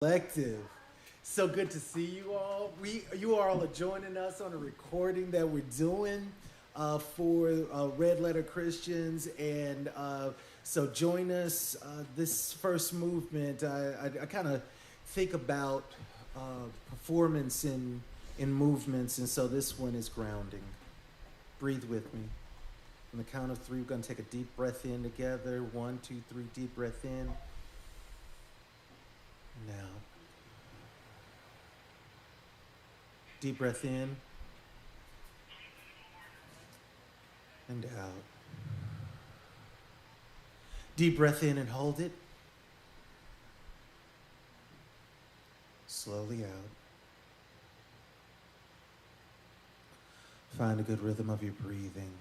Collective. So good to see you all. You all are joining us on a recording that we're doing for Red Letter Christians, and so join us. This first movement, I kind of think about performance in movements, and so this one is grounding. Breathe with me. On the count of three, we're going to take a deep breath in together. 1, 2, 3, deep breath in. Now, deep breath in and out. Deep breath in and hold it. Slowly out. Find a good rhythm of your breathing.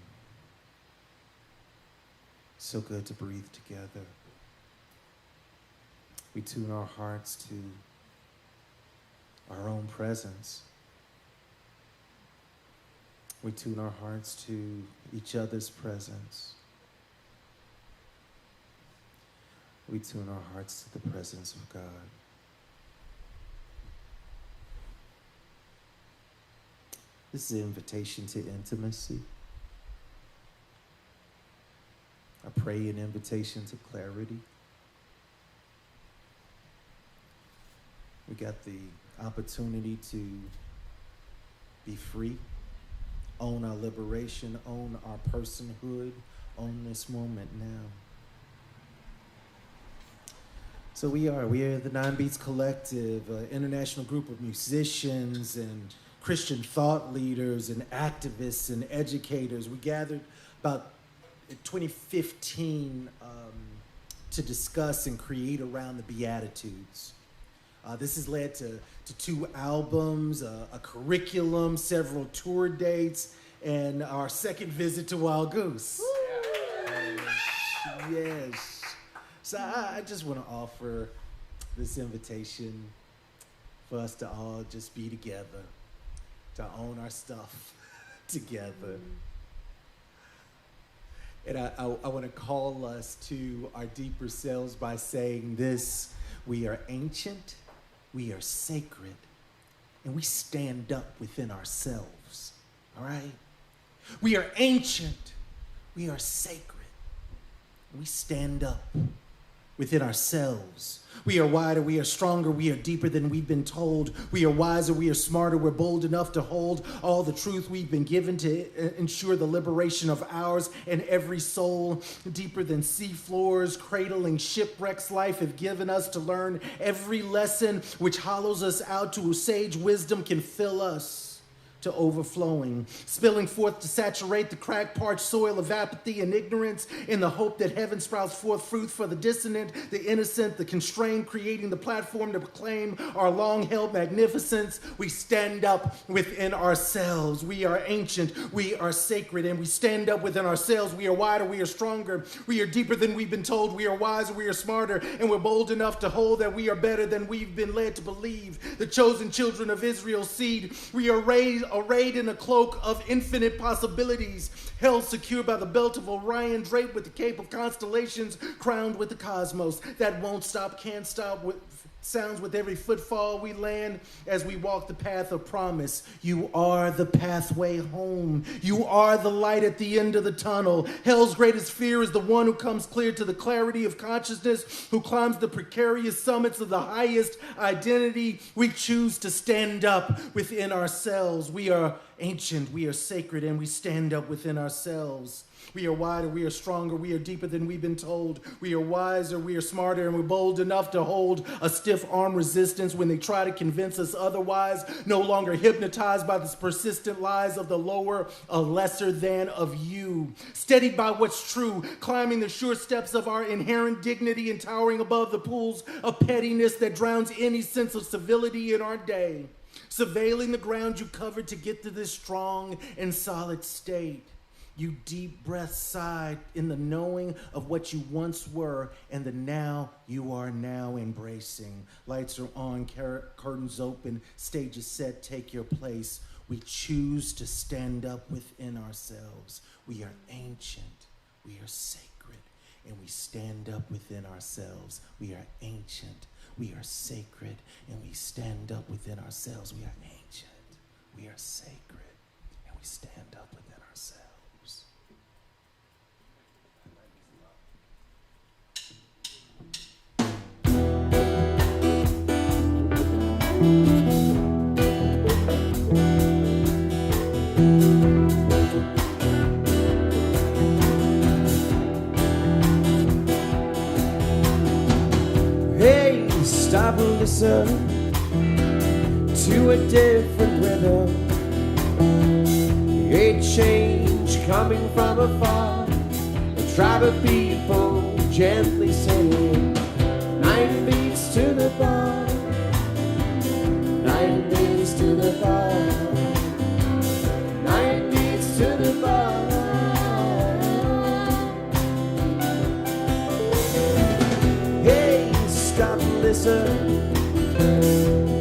So good to breathe together. We tune our hearts to our own presence. We tune our hearts to each other's presence. We tune our hearts to the presence of God. This is an invitation to intimacy. I pray an invitation to clarity. We got the opportunity to be free, own our liberation, own our personhood, own this moment now. So we are the Nine Beats Collective, an international group of musicians and Christian thought leaders and activists and educators. We gathered about 2015 to discuss and create around the Beatitudes. This has led to 2 albums, a curriculum, several tour dates, and our second visit to Wild Goose. Yes. So I just want to offer this invitation for us to all just be together, to own our stuff together. And I want to call us to our deeper selves by saying this: we are ancient, we are sacred, and we stand up within ourselves, all right? We are ancient, we are sacred, and we stand up within ourselves. We are wider, we are stronger, we are deeper than we've been told. We are wiser, we are smarter, we're bold enough to hold all the truth we've been given to ensure the liberation of ours and every soul. Deeper than sea floors, cradling shipwrecks life have given us to learn every lesson which hollows us out to sage wisdom can fill us to overflowing, spilling forth to saturate the crack-parched soil of apathy and ignorance in the hope that heaven sprouts forth fruit for the dissonant, the innocent, the constrained, creating the platform to proclaim our long-held magnificence. We stand up within ourselves. We are ancient, we are sacred, and we stand up within ourselves. We are wider, we are stronger, we are deeper than we've been told. We are wiser, we are smarter, and we're bold enough to hold that we are better than we've been led to believe. The chosen children of Israel's seed, we are arrayed in a cloak of infinite possibilities, held secure by the belt of Orion, draped with the cape of constellations, crowned with the cosmos that won't stop, can't stop, sounds with every footfall we land as we walk the path of promise. You are the pathway home. You are the light at the end of the tunnel. Hell's greatest fear is the one who comes clear to the clarity of consciousness, who climbs the precarious summits of the highest identity. We choose to stand up within ourselves. We are ancient, we are sacred, and we stand up within ourselves. We are wider, we are stronger, we are deeper than we've been told. We are wiser, we are smarter, and we're bold enough to hold a stiff arm resistance when they try to convince us otherwise. No longer hypnotized by the persistent lies of the lower, a lesser than of you. Steadied by what's true, climbing the sure steps of our inherent dignity and towering above the pools of pettiness that drowns any sense of civility in our day. Surveilling the ground you covered to get to this strong and solid state. You deep breath sigh in the knowing of what you once were and the now you are now embracing. Lights are on, curtains open, stage is set, take your place. We choose to stand up within ourselves. We are ancient, we are sacred, and we stand up within ourselves. We are ancient, we are sacred, and we stand up within ourselves. We are ancient, we are sacred, and we stand up within ourselves. Hey, stop and listen to a different rhythm. A change coming from afar. A tribe of people gently singing. 9 beats to the bar. 9 beats to the bar. 9 beats to the bar. Hey, stop and listen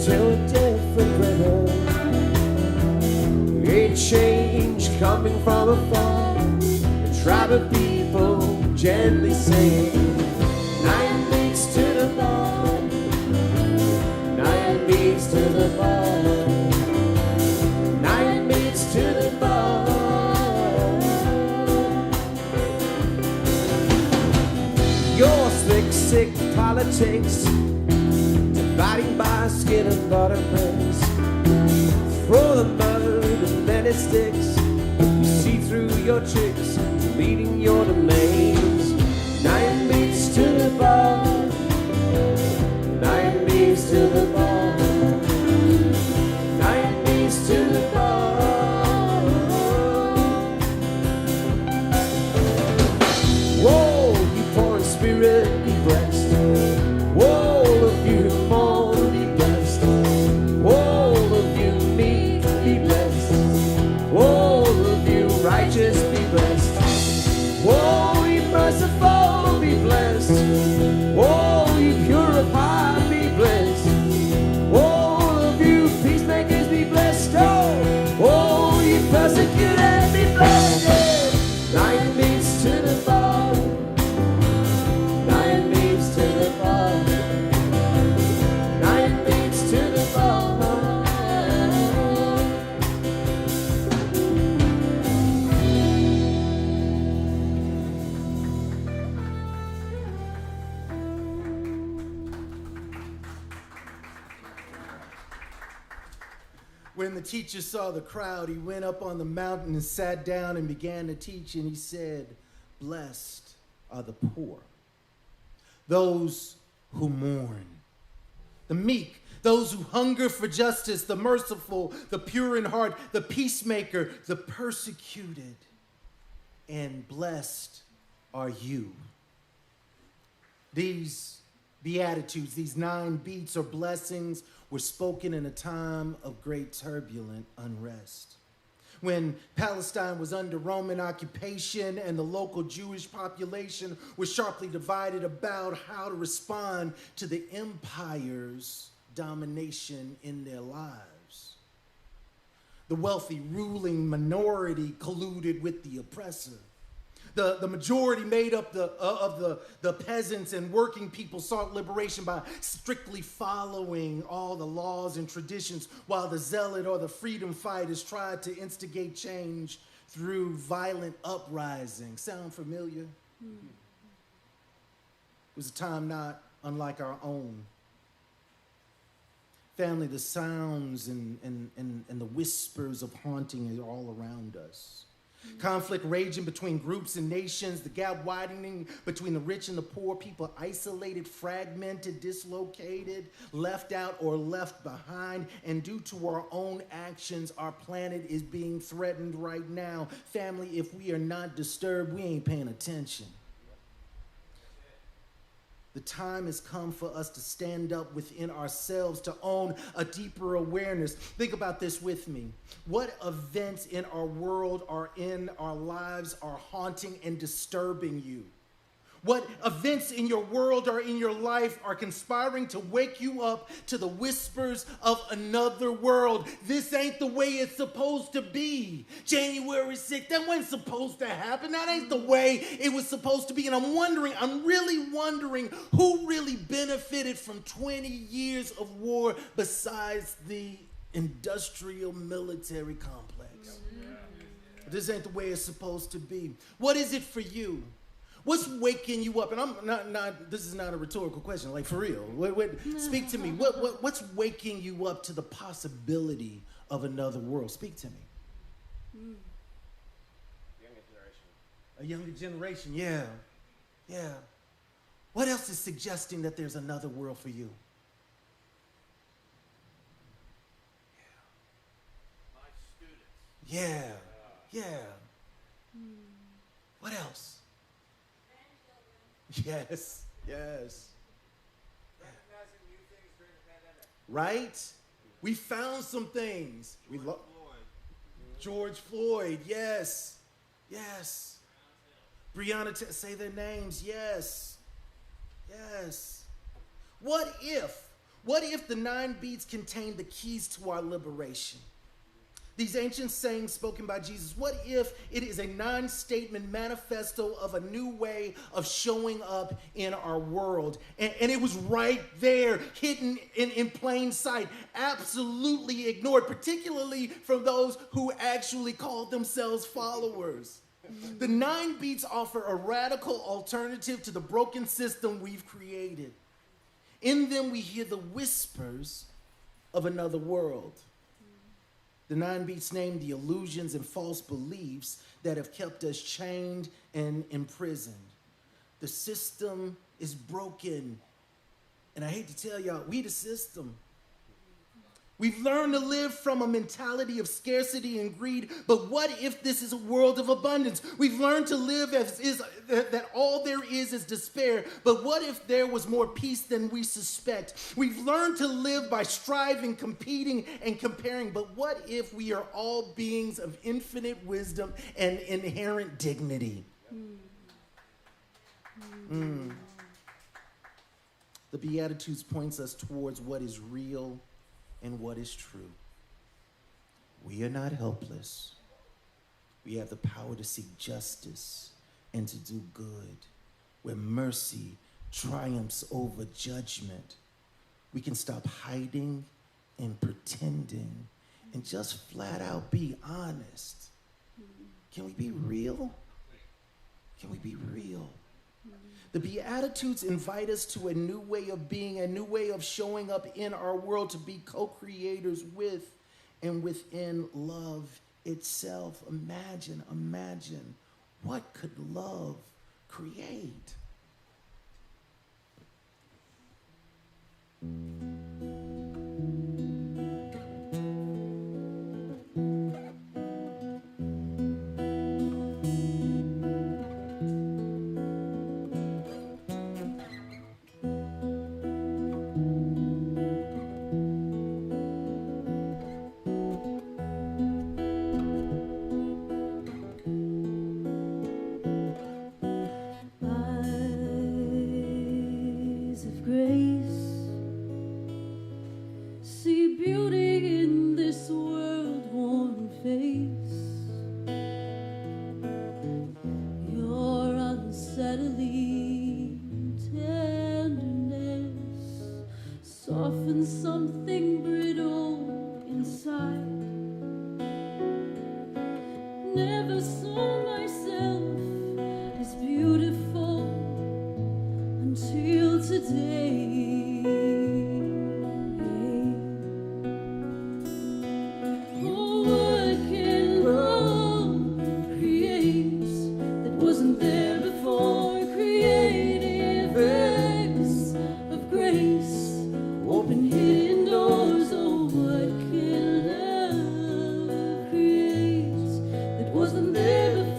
to a different rhythm. A change coming from afar. A tribe of people gently singing. 9 beats to the bar. 9 beats to the bar. 9 beats to the bar. Your slick, sick politics, dividing by skin and buttermilks. Throw the mud and then it sticks. You see through your tricks, leading your domains. 9 beats to the bar. 9 beats to the bar. 9 beats to the bar. Whoa, you poor in spirit, be blessed. Whoa, of you who mourn, be blessed. Whoa, of you meek, be blessed. Whoa, of you righteous, be blessed. Whoa, you merciful, be blessed. Whoa, you pure of heart, be blessed. Whoa, of you peacemakers, be blessed. Oh, you persecuted, be blessed. 9 beats to the bar. 9 beats to the bar. 9 beats to the bar. When the teacher saw the crowd, he went up on the mountain and sat down and began to teach, and he said, "Blessed are the poor, those who mourn, the meek, those who hunger for justice, the merciful, the pure in heart, the peacemaker, the persecuted, and blessed are you." These Beatitudes, these 9 beats or blessings, were spoken in a time of great turbulent unrest. When Palestine was under Roman occupation and the local Jewish population was sharply divided about how to respond to the empire's domination in their lives. The wealthy ruling minority colluded with the oppressor. The majority made up of the peasants and working people sought liberation by strictly following all the laws and traditions, while the zealot or the freedom fighters tried to instigate change through violent uprising. Sound familiar? It was a time not unlike our own. Family, the sounds and the whispers of haunting are all around us. Conflict raging between groups and nations, the gap widening between the rich and the poor, people isolated, fragmented, dislocated, left out or left behind. And due to our own actions, our planet is being threatened right now. Family, if we are not disturbed, we ain't paying attention. The time has come for us to stand up within ourselves, to own a deeper awareness. Think about this with me. What events in our world or in our lives are haunting and disturbing you? What events in your world or in your life are conspiring to wake you up to the whispers of another world? This ain't the way it's supposed to be. January 6th, that wasn't supposed to happen. That ain't the way it was supposed to be. And I'm really wondering who really benefited from 20 years of war besides the industrial military complex. This ain't the way it's supposed to be. What is it for you? What's waking you up? And I'm not this is not a rhetorical question, like for real. Speak to me. What's waking you up to the possibility of another world? Speak to me. Younger generation. A younger generation, yeah. Yeah. What else is suggesting that there's another world for you? My students. Yeah. Yeah. What else? Yes. Yes. Recognizing new things during the pandemic. Right? We found some things. We love George Floyd. Yes. Yes. Breonna, say their names. Yes. Yes. What if the 9 beats contain the keys to our liberation? These ancient sayings spoken by Jesus, what if it is a 9-statement manifesto of a new way of showing up in our world? And it was right there, hidden in plain sight, absolutely ignored, particularly from those who actually called themselves followers. The 9 beats offer a radical alternative to the broken system we've created. In them, we hear the whispers of another world. The 9 beats name the illusions and false beliefs that have kept us chained and imprisoned. The system is broken. And I hate to tell y'all, we the system. We've learned to live from a mentality of scarcity and greed, but what if this is a world of abundance? We've learned to live as is that all there is despair, but what if there was more peace than we suspect? We've learned to live by striving, competing, and comparing, but what if we are all beings of infinite wisdom and inherent dignity? The Beatitudes points us towards what is real and what is true. We are not helpless. We have the power to seek justice and to do good, where mercy triumphs over judgment. We can stop hiding and pretending and just flat out be honest. Can we be real? Can we be real? The Beatitudes invite us to a new way of being, a new way of showing up in our world, to be co-creators with and within love itself. Imagine, what could love create? Wasn't there before.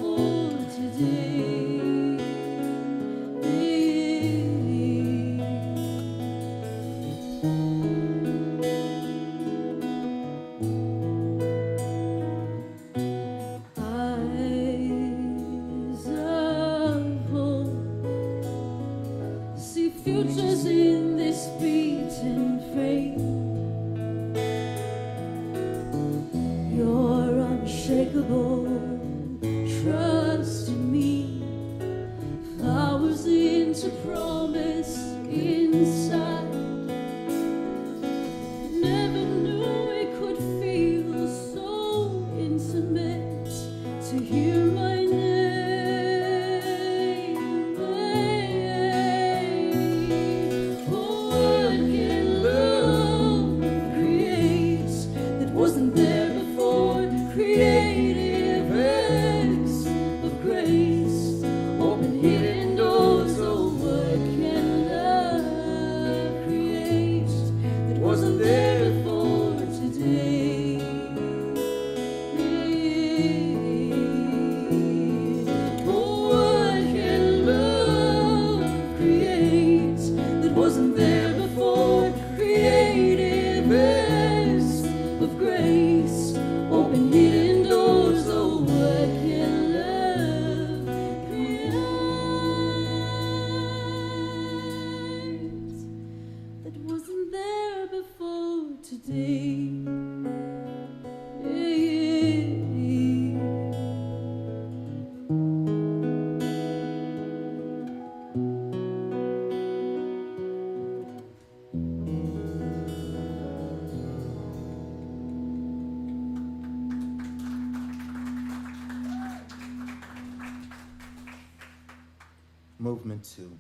today. Movement 2,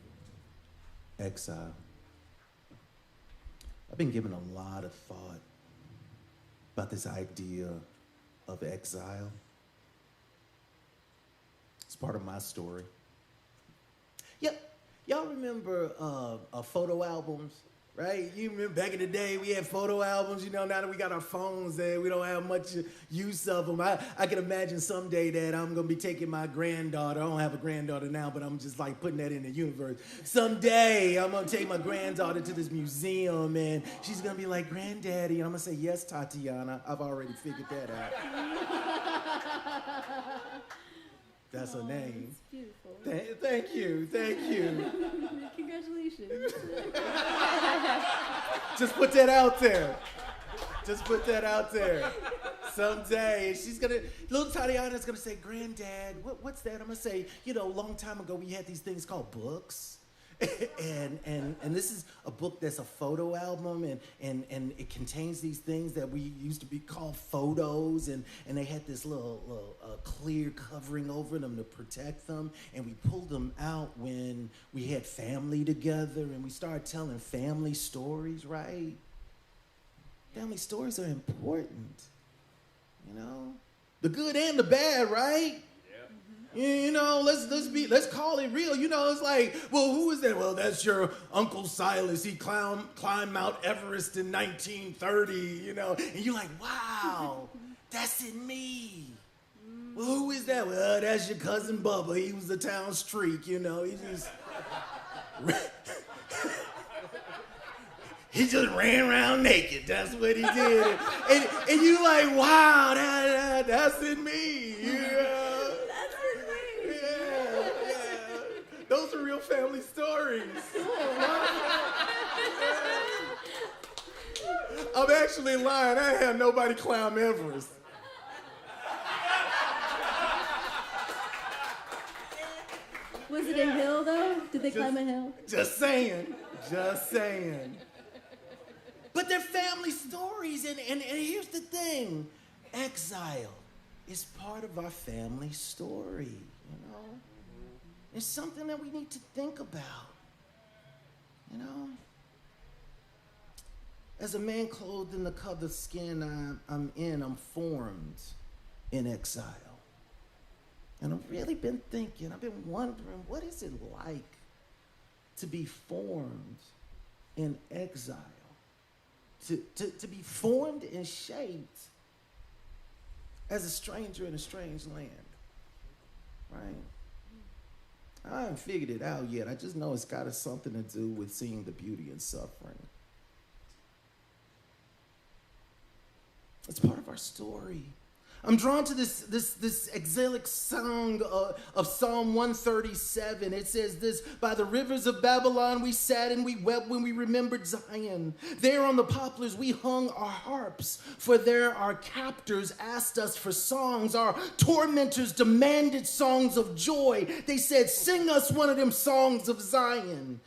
exile. I've been giving a lot of thought about this idea of exile. It's part of my story. Yep, y'all remember photo albums, right? You remember back in the day we had photo albums, you know, now that we got our phones there, we don't have much use of them. I can imagine someday that I'm gonna be taking my granddaughter, I don't have a granddaughter now, but I'm just like putting that in the universe. Someday I'm gonna take my granddaughter to this museum and she's gonna be like, "Granddaddy," and I'm gonna say, "Yes, Tatiana, I've already figured that out." That's her name. It's beautiful. Thank you. Congratulations. Just put that out there. Someday, little Tatiana's gonna say, "Granddad, what's that?" I'm gonna say, "You know, a long time ago we had these things called books." and this is a book that's a photo album and it contains these things that we used to be called photos and they had this little clear covering over them to protect them, and we pulled them out when we had family together and we started telling family stories, right? Family stories are important, you know, the good and the bad, right? You know, let's call it real. You know, it's like, well, who is that? Well, that's your Uncle Silas. He climbed Mount Everest in 1930, you know. And you're like, wow, that's in me. Well, who is that? Well, that's your cousin Bubba. He was a town streak, you know. He just ran around naked. That's what he did. And you're like, wow, that's in me, you know. Those are real family stories. I'm actually lying. I had nobody climb Everest. Was it a hill, though? Did they climb a hill? Just saying. But they're family stories, and here's the thing. Exile is part of our family story, you know? It's something that we need to think about, you know? As a man clothed in the colored skin I'm formed in exile. And I've really been thinking, I've been wondering, what is it like to be formed in exile? To be formed and shaped as a stranger in a strange land, right? I haven't figured it out yet. I just know it's got something to do with seeing the beauty in suffering. It's part of our story. I'm drawn to this exilic song of Psalm 137. It says this: "By the rivers of Babylon we sat and we wept when we remembered Zion. There on the poplars we hung our harps, for there our captors asked us for songs. Our tormentors demanded songs of joy. They said, 'Sing us one of them songs of Zion.'"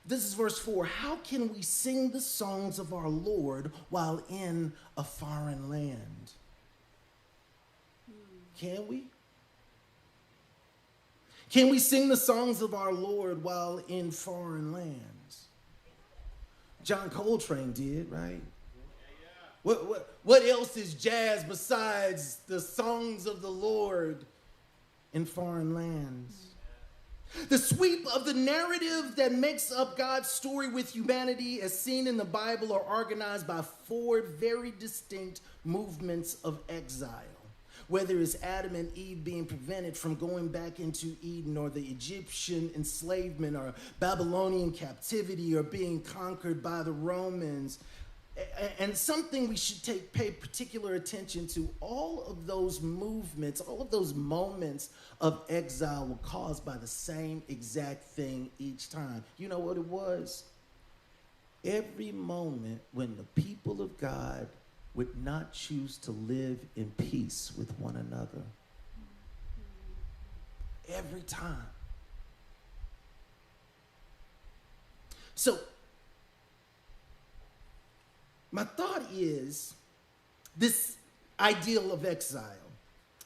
This is verse 4. How can we sing the songs of our Lord while in a foreign land? Can we? Can we sing the songs of our Lord while in foreign lands? John Coltrane did, right? What else is jazz besides the songs of the Lord in foreign lands? The sweep of the narrative that makes up God's story with humanity as seen in the Bible are organized by 4 very distinct movements of exile. Whether it's Adam and Eve being prevented from going back into Eden, or the Egyptian enslavement, or Babylonian captivity, or being conquered by the Romans. And something we should pay particular attention to, all of those movements, all of those moments of exile were caused by the same exact thing each time. You know what it was? every moment when the people of God would not choose to live in peace with one another. Every time. So, my thought is this ideal of exile,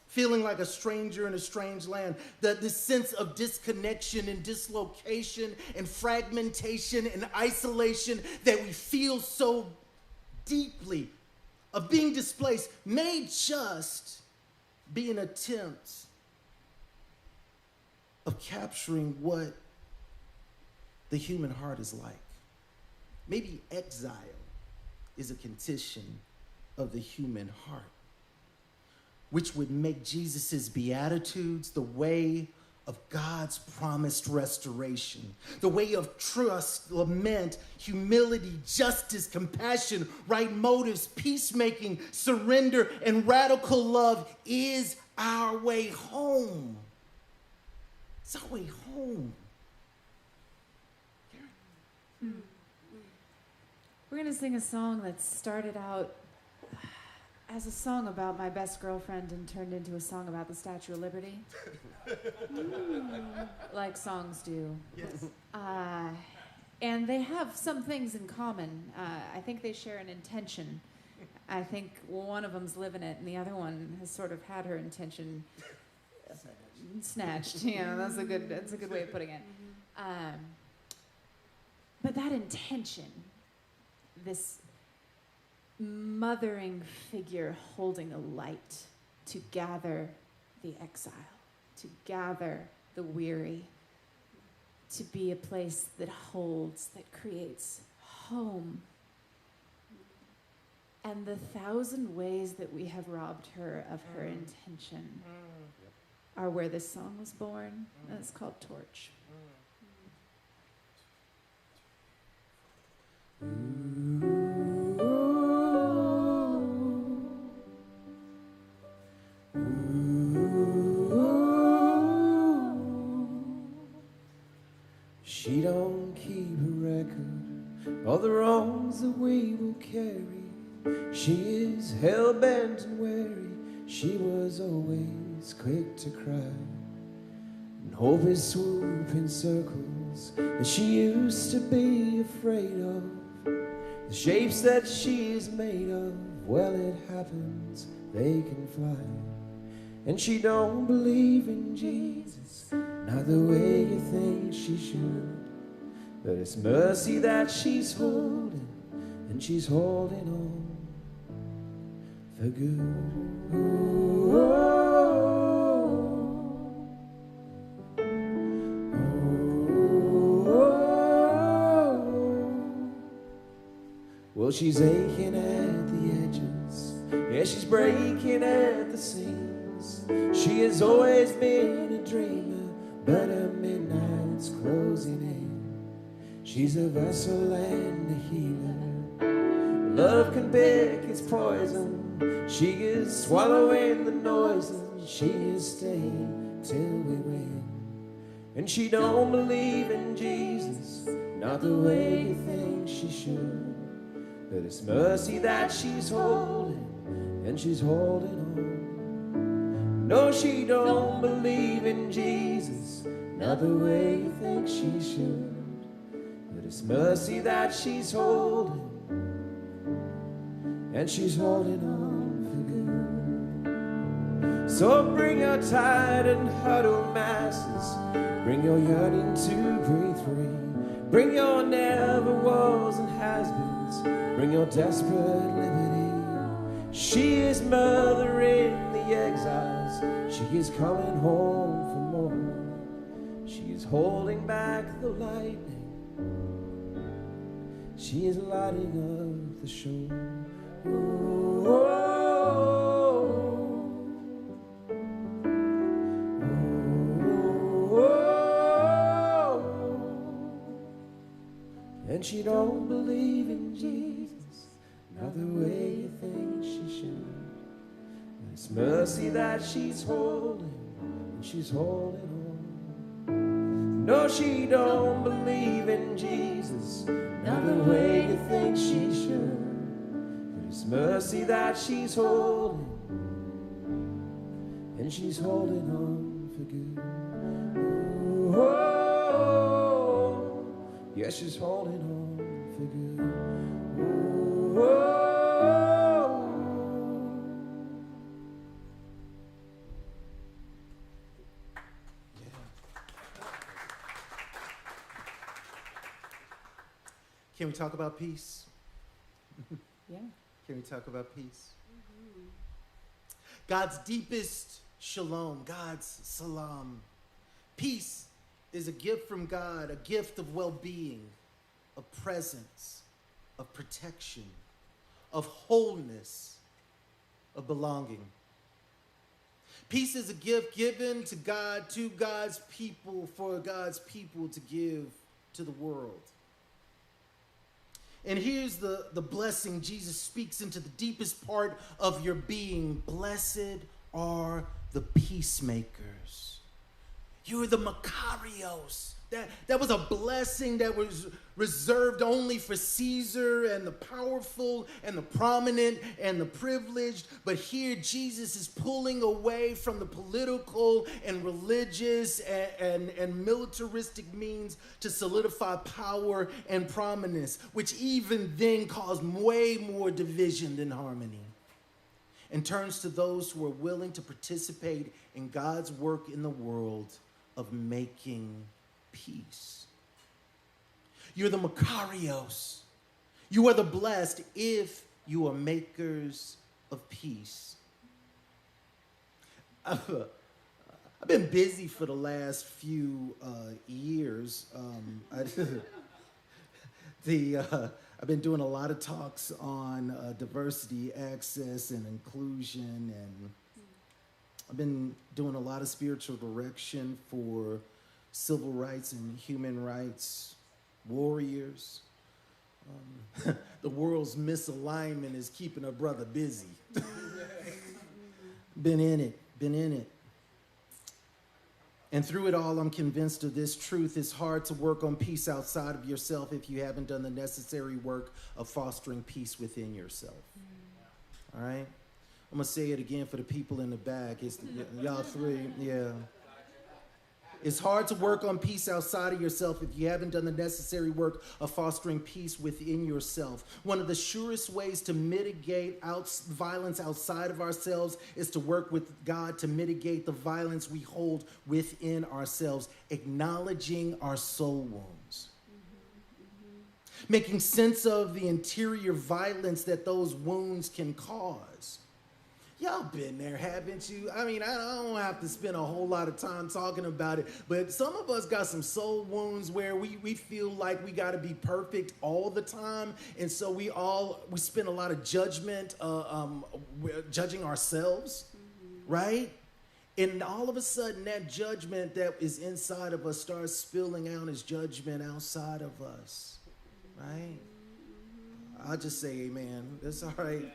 feeling like a stranger in a strange land, this sense of disconnection and dislocation and fragmentation and isolation that we feel so deeply, of being displaced, may just be an attempt of capturing what the human heart is like. Maybe exile is a condition of the human heart, which would make Jesus' Beatitudes the way of God's promised restoration, the way of trust, lament, humility, justice, compassion, right motives, peacemaking, surrender, and radical love is our way home. It's our way home. We're going to sing a song that started out as a song about my best girlfriend and turned into a song about the Statue of Liberty. Like songs do. Yes. And they have some things in common. I think they share an intention. I think one of them's living it, and the other one has sort of had her intention snatched. Yeah, that's a good way of putting it. But that intention, this mothering figure holding a light to gather the exile, to gather the weary, to be a place that holds, that creates home. And the 1,000 ways that we have robbed her of her intention are where this song was born, and it's called Torch. She don't keep a record of the wrongs that we will carry. She is hell-bent and wary. She was always quick to cry, and hope is swooping circles that she used to be afraid of. The shapes that she is made of, well, it happens, they can fly. And she don't believe in Jesus, not the way you think she should. But it's mercy that she's holding, and she's holding on for good. Ooh, oh, oh. Well, she's aching at the edges, yeah, she's breaking at the seams. She has always been a dreamer, but her midnight's closing in. She's a vessel and a healer. Love can pick its poison. She is swallowing the noise, and she is staying till we win. And she don't believe in Jesus, not the way you think she should. But it's mercy that she's holding, and she's holding on. No, she don't believe in Jesus, not the way you think she should. But it's mercy that she's holding, and she's holding on for good. So bring your tired and huddled masses, bring your yearning to breathe free, bring your never was and has-beens, bring your desperate liberty. She is mothering the exiles, she is coming home for more. She is holding back the lightning, she is lighting up the shore. Ooh, oh, oh, oh. And she don't believe in Jesus, not the way you think she should. It's mercy that she's holding, and she's holding on. No, she don't believe in Jesus, not not the way you think she should. But it's mercy that she's holding, and she's holding on for good. Oh, yeah, she's holding on for good. Oh, Can we talk about peace? Yeah. Can we talk about peace? God's deepest shalom, God's salam. Peace is a gift from God, a gift of well-being, of presence, of protection, of wholeness, of belonging. Peace is a gift given to God, to God's people, for God's people to give to the world. And here's the blessing Jesus speaks into the deepest part of your being. Blessed are the peacemakers. You're the Makarios. That was a blessing that was reserved only for Caesar and the powerful and the prominent and the privileged. But here Jesus is pulling away from the political and religious and militaristic means to solidify power and prominence, which even then caused way more division than harmony, and turns to those who are willing to participate in God's work in the world of making peace. You're the Makarios. You are the blessed if you are makers of peace. I've been busy for the last few years. I've been doing a lot of talks on diversity, access, and inclusion, and I've been doing a lot of spiritual direction for civil rights and human rights warriors. The world's misalignment is keeping a brother busy. Been in it. And through it all, I'm convinced of this truth. It's hard to work on peace outside of yourself if you haven't done the necessary work of fostering peace within yourself. All right? I'm going to say it again for the people in the back. It's y'all three, yeah. It's hard to work on peace outside of yourself if you haven't done the necessary work of fostering peace within yourself. One of the surest ways to mitigate violence outside of ourselves is to work with God to mitigate the violence we hold within ourselves, acknowledging our soul wounds. Making sense of the interior violence that those wounds can cause. Y'all been there, haven't you? I mean, I don't have to spend a whole lot of time talking about it, but some of us got some soul wounds where we feel like we got to be perfect all the time, and so we spend a lot of judgment, judging ourselves, right? And all of a sudden, that judgment that is inside of us starts spilling out as judgment outside of us, right? I'll just say amen. That's all right.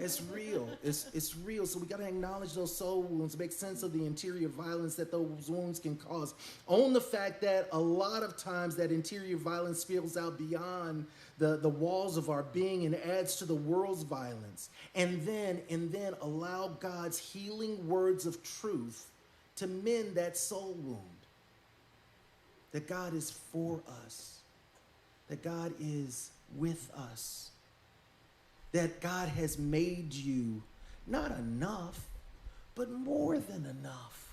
It's real. It's real. So we got to acknowledge those soul wounds, make sense of the interior violence that those wounds can cause. Own the fact that a lot of times that interior violence spills out beyond the walls of our being and adds to the world's violence. And then allow God's healing words of truth to mend that soul wound. That God is for us. That God is with us, that God has made you not enough, but more than enough.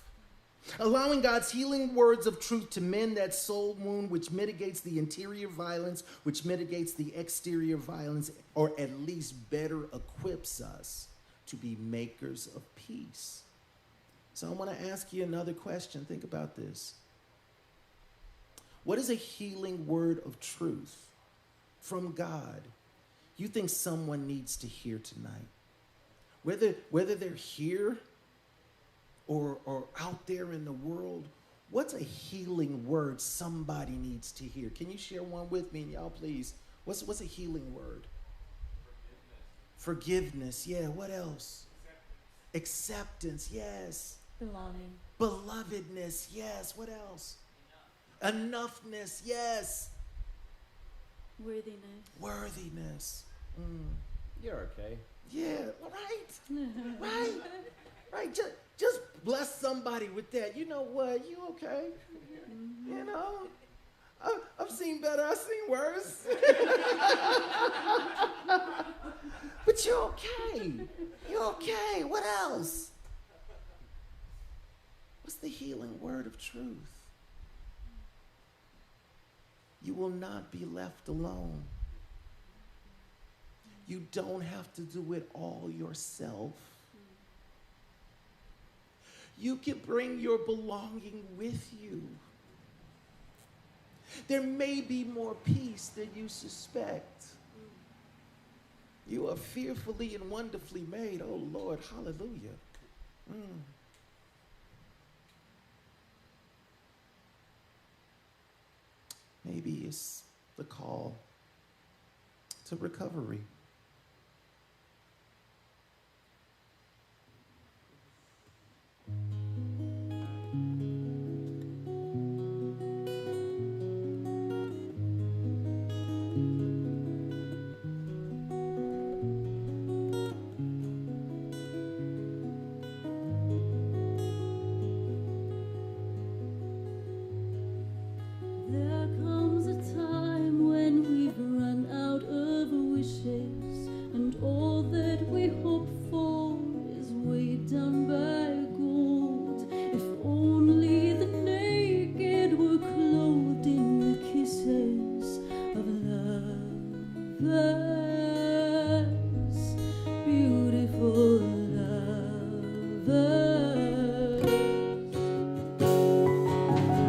Allowing God's healing words of truth to mend that soul wound, which mitigates the interior violence, which mitigates the exterior violence, or at least better equips us to be makers of peace. So I want to ask you another question. Think about this. What is a healing word of truth from God you think someone needs to hear tonight? Whether they're here or out there in the world, what's a healing word somebody needs to hear? Can you share one with me, y'all, please? What's a healing word? Forgiveness. Yeah, what else? Acceptance, yes. Belonging. Belovedness, yes. What else? Enoughness, yes. Worthiness. Worthiness. You're okay. Yeah, right? Right? Right? Just bless somebody with that. You know what? You okay? You know? I've seen better. I've seen worse. But you're okay. You're okay. What else? What's the healing word of truth? You will not be left alone. You don't have to do it all yourself. You can bring your belonging with you. There may be more peace than you suspect. You are fearfully and wonderfully made. Oh, Lord, hallelujah. Maybe it's the call to recovery. There comes a time when we've run out of wishes, and all that we hope for is weighed down by gold. If only the naked were clothed in the kisses of lovers, beautiful lovers.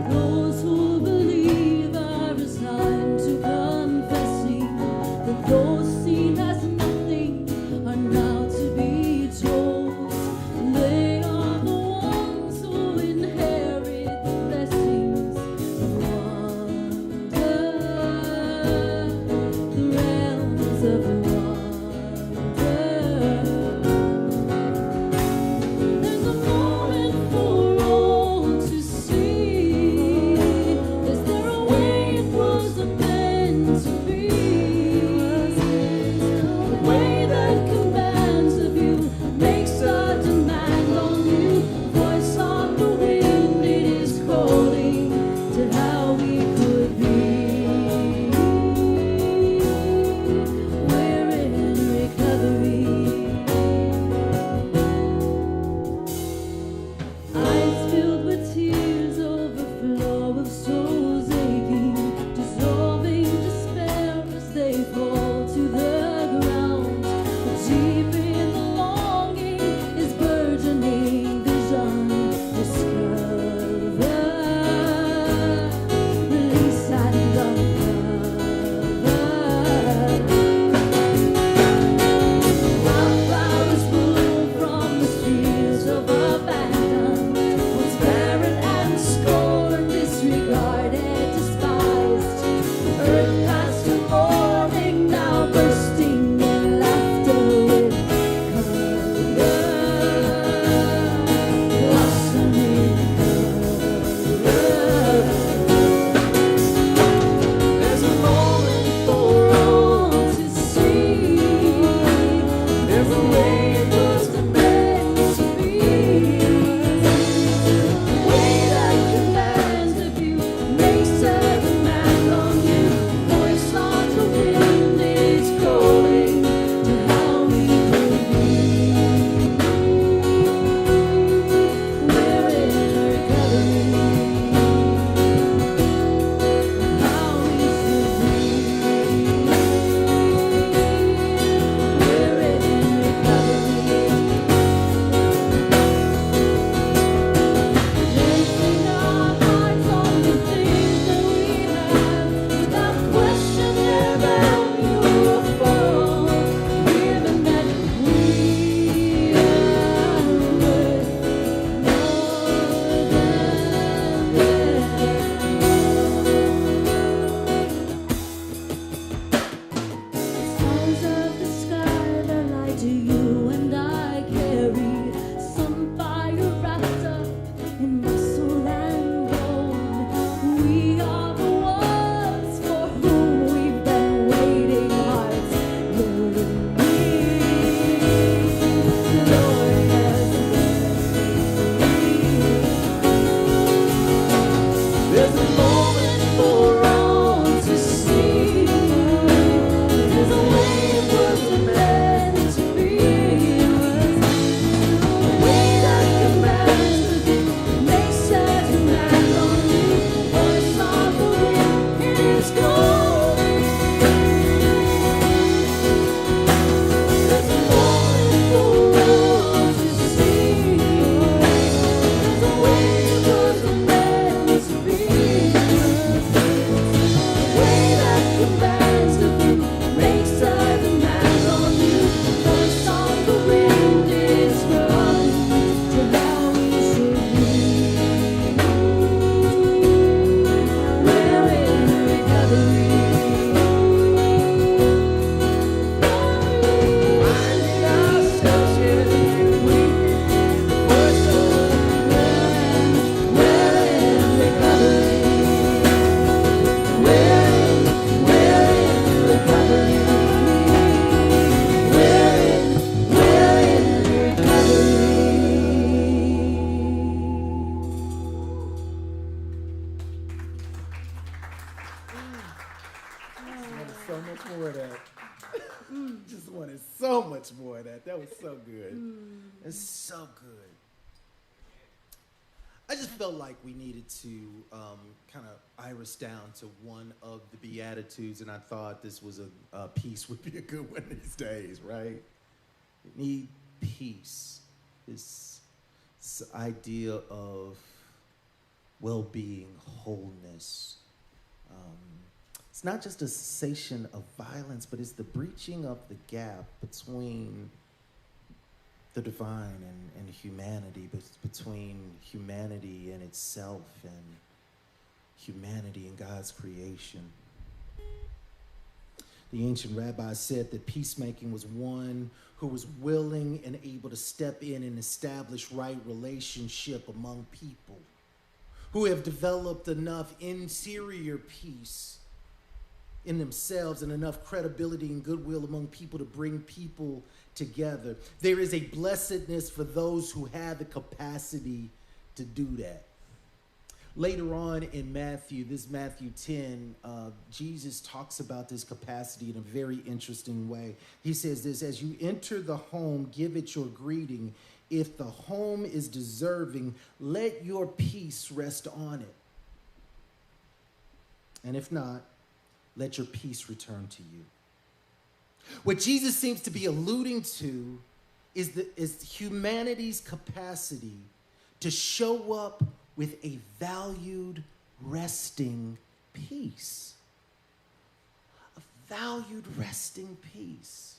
Those who believe are resigned to confessing that those seen as nothing are now to be told. They are the ones who inherit the blessings of wonder, the realms of wonder. There's a moment for all to see. Is there a way it was meant to be? The way that commands of you makes a demand on you. Voice on the wind, it is calling to how we could be. We're in recovery. Eyes filled with tears, overflow of souls aching, dissolving despair as they fall to the ground. But deep in the longing is burgeoning vision discovered. Release and uncover. Flowers bloom from the streets of abandon. Once barren and scorned, disregarded, despised. Earth past to morning, now bursting in laughter with color. Blossoming color. There's a moment for all to see. There's a way it was meant to be. The way that commands of you makes a demand on you. Voice on the wind is calling to how we could be. We're in recovery. How we should be. We're in recovery. for that. That was so good. It's so good. I just felt like we needed to kind of iris down to one of the Beatitudes, and I thought this was a piece would be a good one these days, right? We need peace. This idea of well-being, wholeness. It's not just a cessation of violence, but it's the breaching of the gap between the divine and humanity, between humanity and itself and humanity and God's creation. The ancient rabbis said that peacemaking was one who was willing and able to step in and establish right relationship among people who have developed enough interior peace in themselves and enough credibility and goodwill among people to bring people together. There is a blessedness for those who have the capacity to do that. Later on in Matthew 10, Jesus talks about this capacity in a very interesting way. He says this: as you enter the home, give it your greeting. If the home is deserving, let your peace rest on it. And if not, let your peace return to you. What Jesus seems to be alluding to is humanity's capacity to show up with a valued, resting peace. A valued, resting peace.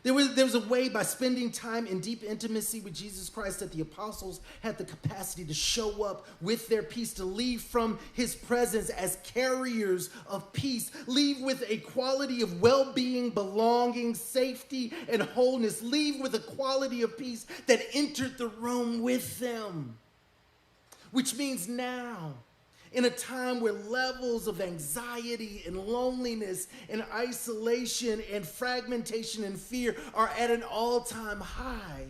There was a way, by spending time in deep intimacy with Jesus Christ, that the apostles had the capacity to show up with their peace, to leave from his presence as carriers of peace, leave with a quality of well-being, belonging, safety, and wholeness, leave with a quality of peace that entered the room with them. Which means now, in a time where levels of anxiety and loneliness and isolation and fragmentation and fear are at an all-time high,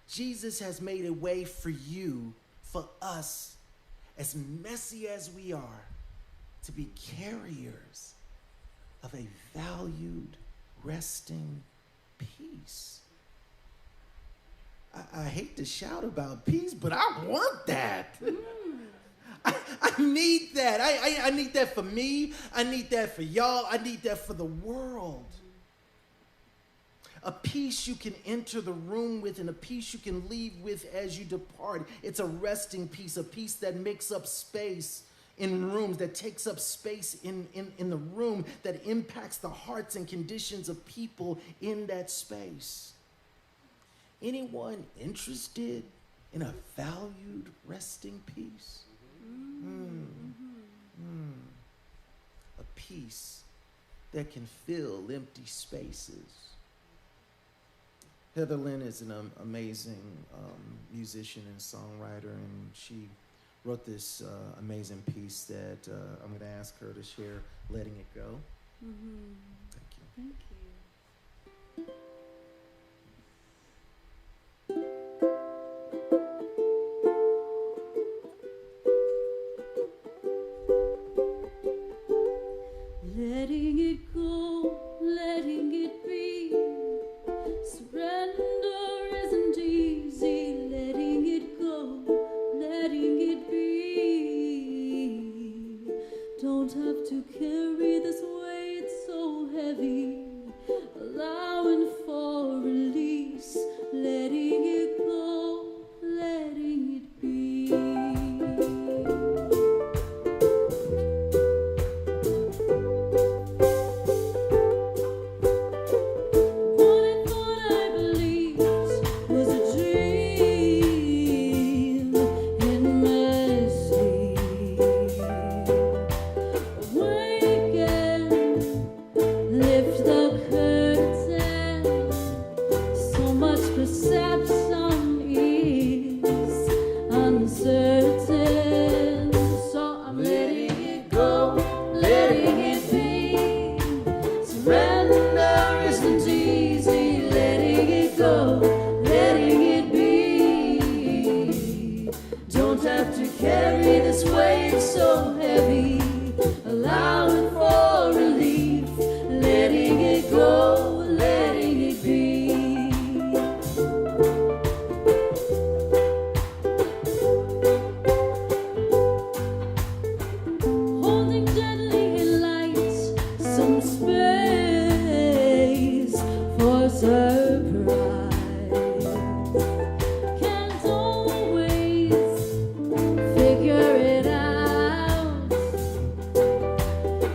Jesus has made a way for you, for us, as messy as we are, to be carriers of a valued, resting peace. I hate to shout about peace, but I want that. I need that. I need that for me. I need that for y'all. I need that for the world. A peace you can enter the room with and a peace you can leave with as you depart. It's a resting peace, a peace that makes up space in rooms, that takes up space in the room, that impacts the hearts and conditions of people in that space. Anyone interested in a valued resting peace? A peace that can fill empty spaces. Heatherlyn is an amazing musician and songwriter, and she wrote this amazing piece that I'm going to ask her to share, Letting It Go. Thank you. Thank you. Letting it go, letting it be. Surrender isn't easy. Letting it go, letting it be. Don't have to carry this weight so heavy surprise. Can't always figure it out.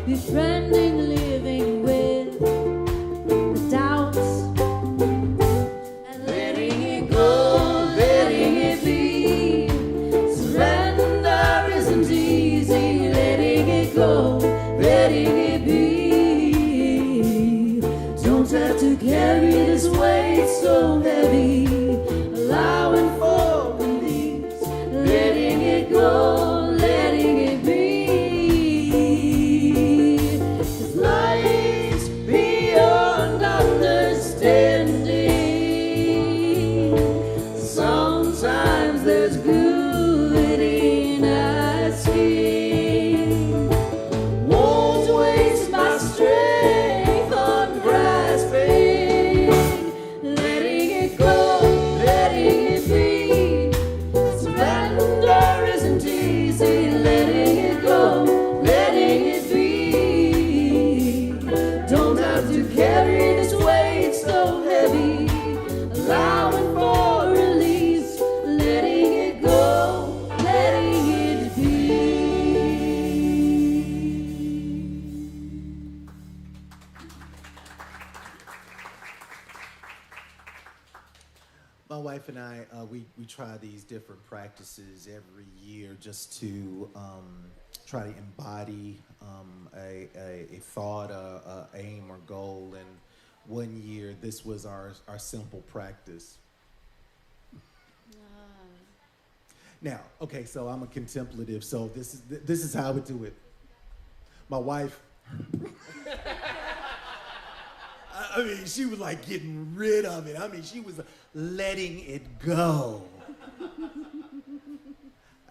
Befriending, living with the doubts, and letting it go, letting it be. Surrender isn't easy. Letting it go, letting it be. Don't have to carry this weight so heavy. Allowing for release. Letting it go, letting it be. 'Cause life's beyond understanding. Sometimes there's good in asking. Won't waste my strength on grasping. Letting it go, letting it be. Surrender isn't easy. Letting it go, letting it be. Don't have to carry this weight so heavy. Allowing for release. Letting it go, letting it be. My wife and I, we try these different practices every year just to try to embody a thought, a aim or goal. And one year, this was our simple practice. Now, okay, so I'm a contemplative, so this is how I would do it. My wife, I mean, she was like getting rid of it. I mean, she was letting it go.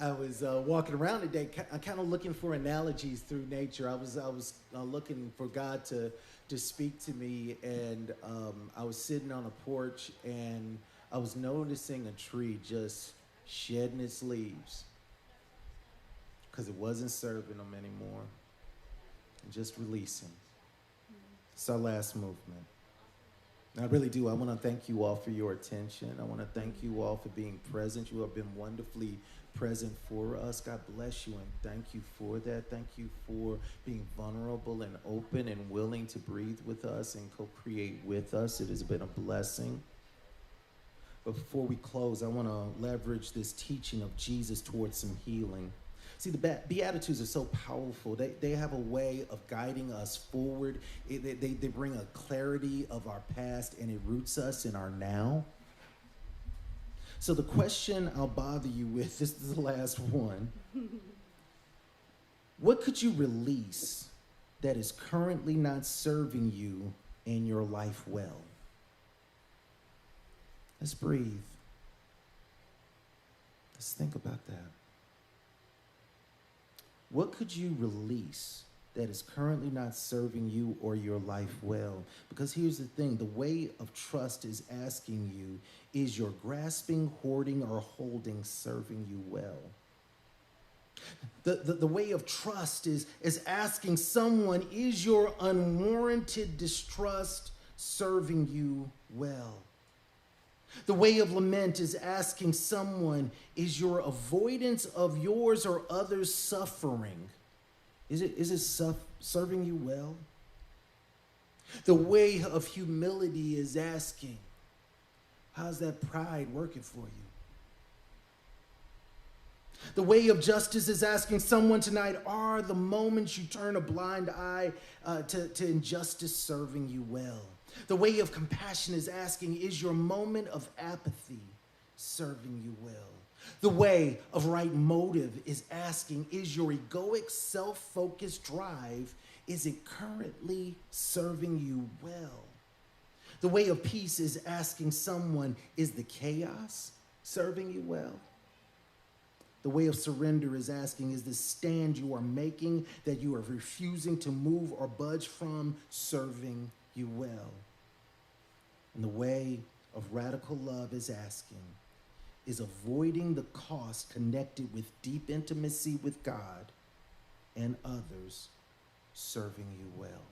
I was walking around today, kind of looking for analogies through nature. I was looking for God to speak to me, and I was sitting on a porch, and I was noticing a tree just shedding its leaves because it wasn't serving them anymore, and just releasing. It's our last movement. And I really do. I want to thank you all for your attention. I want to thank you all for being present. You have been wonderfully present for us. God bless you, and thank you for that. Thank you for being vulnerable and open and willing to breathe with us and co-create with us. It has been a blessing. But before we close, I want to leverage this teaching of Jesus towards some healing. See, the Beatitudes are so powerful. They have a way of guiding us forward. They bring a clarity of our past, and it roots us in our now. So the question I'll bother you with, this is the last one. What could you release that is currently not serving you in your life well? Let's breathe. Let's think about that. What could you release that is currently not serving you or your life well? Because here's the thing, the way of trust is asking you, is your grasping, hoarding, or holding serving you well? The way of trust is asking someone, is your unwarranted distrust serving you well? The way of lament is asking someone, is your avoidance of yours or others' suffering, is it serving you well? The way of humility is asking, how's that pride working for you? The way of justice is asking someone tonight, are the moments you turn a blind eye to injustice serving you well? The way of compassion is asking, is your moment of apathy serving you well? The way of right motive is asking, is your egoic, self-focused drive, is it currently serving you well? The way of peace is asking someone, is the chaos serving you well? The way of surrender is asking, is the stand you are making that you are refusing to move or budge from serving you well? And the way of radical love is asking, is avoiding the cost connected with deep intimacy with God and others serving you well?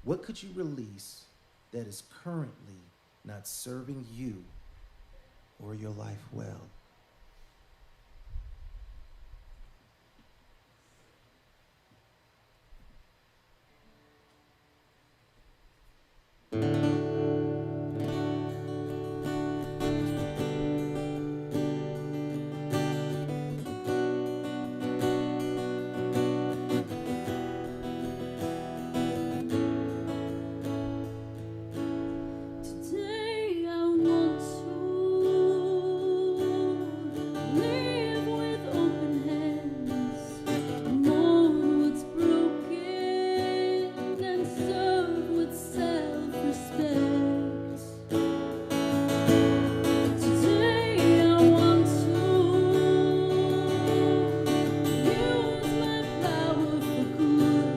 What could you release that is currently not serving you or your life well. Today I want to live with open hands, mourn what's broken, and serve with self-respect. Today I want to use my power for good,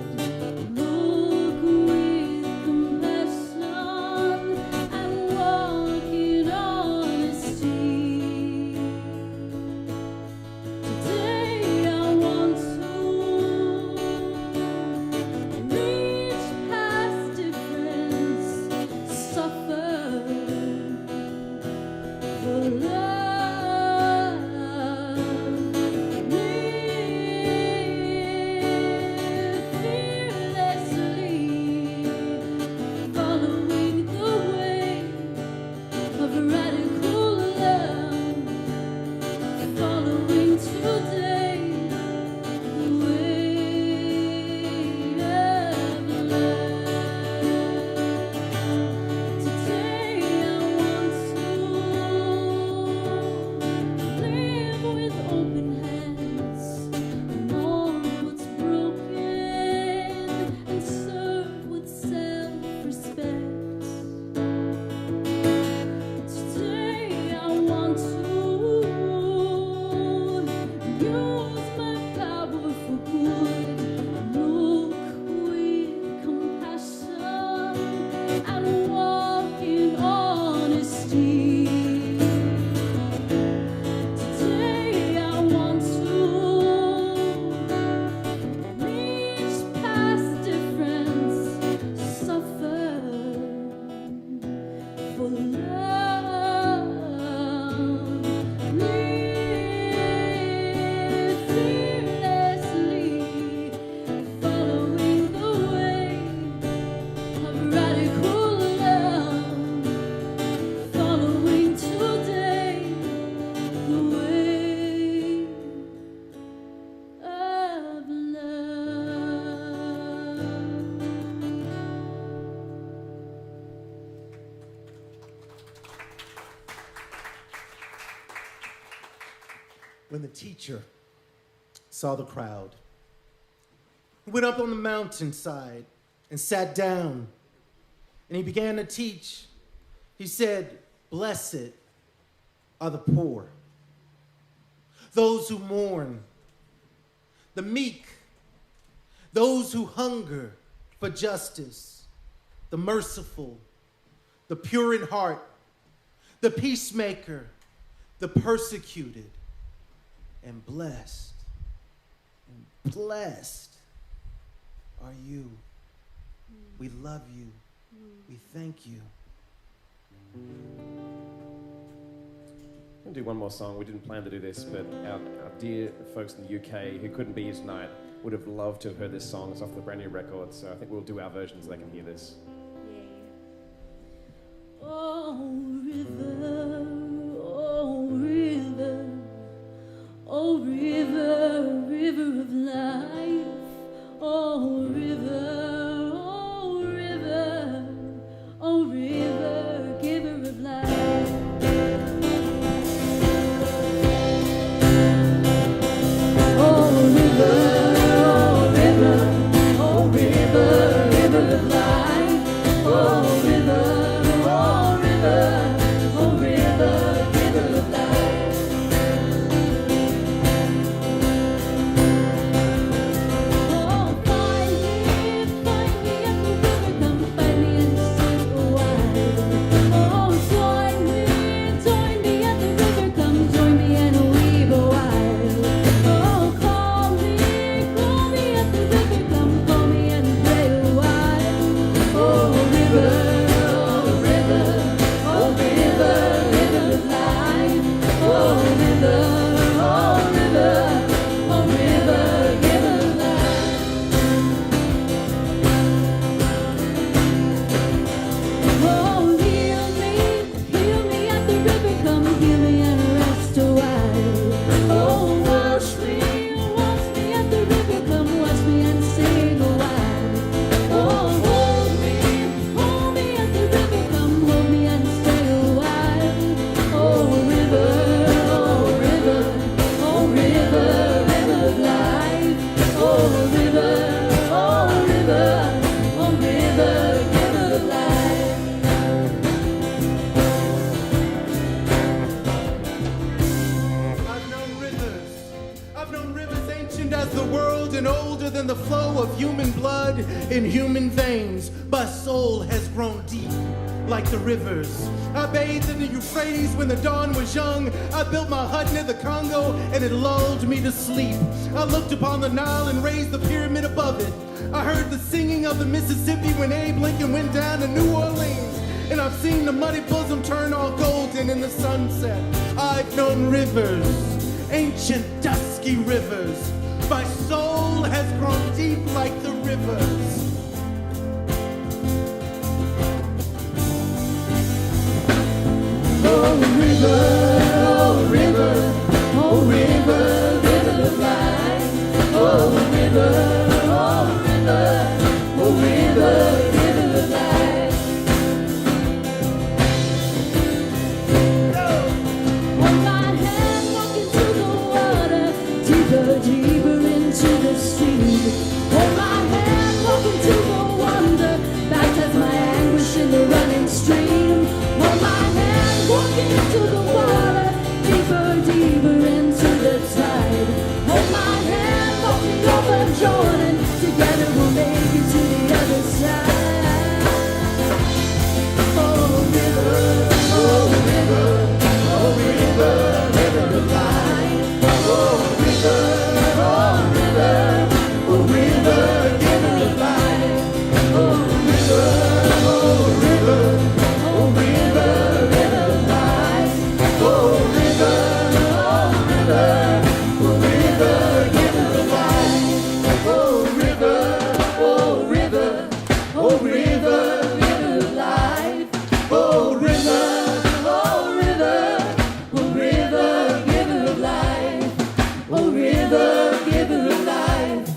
look with compassion, and walk in honesty. Today I want to reach past difference, suffer for love, live fearlessly, following the way of radical love, following today the way of love. Today I want to live with open hands, mourn what's broken, and serve with self-respect. Today I want to use my power for good, look with compassion, and walk in honesty. Today I want to reach past difference, suffer for love, live fearlessly, following the way of radical love, following today the way of love. When the teacher saw the crowd, he went up on the mountainside and sat down, and he began to teach. He said, "Blessed are the poor, those who mourn, the meek, those who hunger for justice, the merciful, the pure in heart, the peacemaker, the persecuted, and blessed are you. We love you. We thank you." I'm going to do one more song. We didn't plan to do this, but our dear folks in the UK who couldn't be here tonight would have loved to have heard this song. It's off the brand new record, so I think we'll do our version so they can hear this. Oh river, oh river, oh river, river of life. Oh river, oh river, oh river, giver of life. Oh river, oh river, oh river, river of life. the flow of human blood in human veins. My soul has grown deep like the rivers. I bathed in the Euphrates when the dawn was young. I built my hut near the Congo and it lulled me to sleep. I looked upon the Nile and raised the pyramid above it. I heard the singing of the Mississippi when Abe Lincoln went down to New Orleans. And I've seen the muddy bosom turn all golden in the sunset. I've known rivers, ancient dusky rivers. My soul has grown deep like the rivers. Oh river, oh river, oh river, river of life. Oh river, oh river, oh river, river of life. Hold my hand, walk into the water, deeper, deeper into the stream. Hold my hand, walk into the wonder, baptize my anguish in the running stream. Hold my hand, walk into the water, deeper, deeper into the tide. Hold my hand, walk me over Jordan, together we'll make it to the other side. Oh river, oh river, oh river, river of life. Oh river, oh river, oh river, giver of life. Oh river, oh river, oh river, river of life. Oh river, oh river, oh river, giver of life. Oh river, oh river, oh river, river of life. Oh river, oh river, oh river, giver of life. Oh river, giver of life.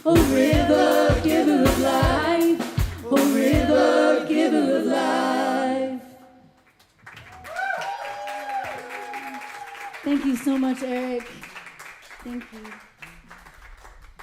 Oh river, giver of life. Oh river, giver of life. Thank you so much, Eric. Thank you.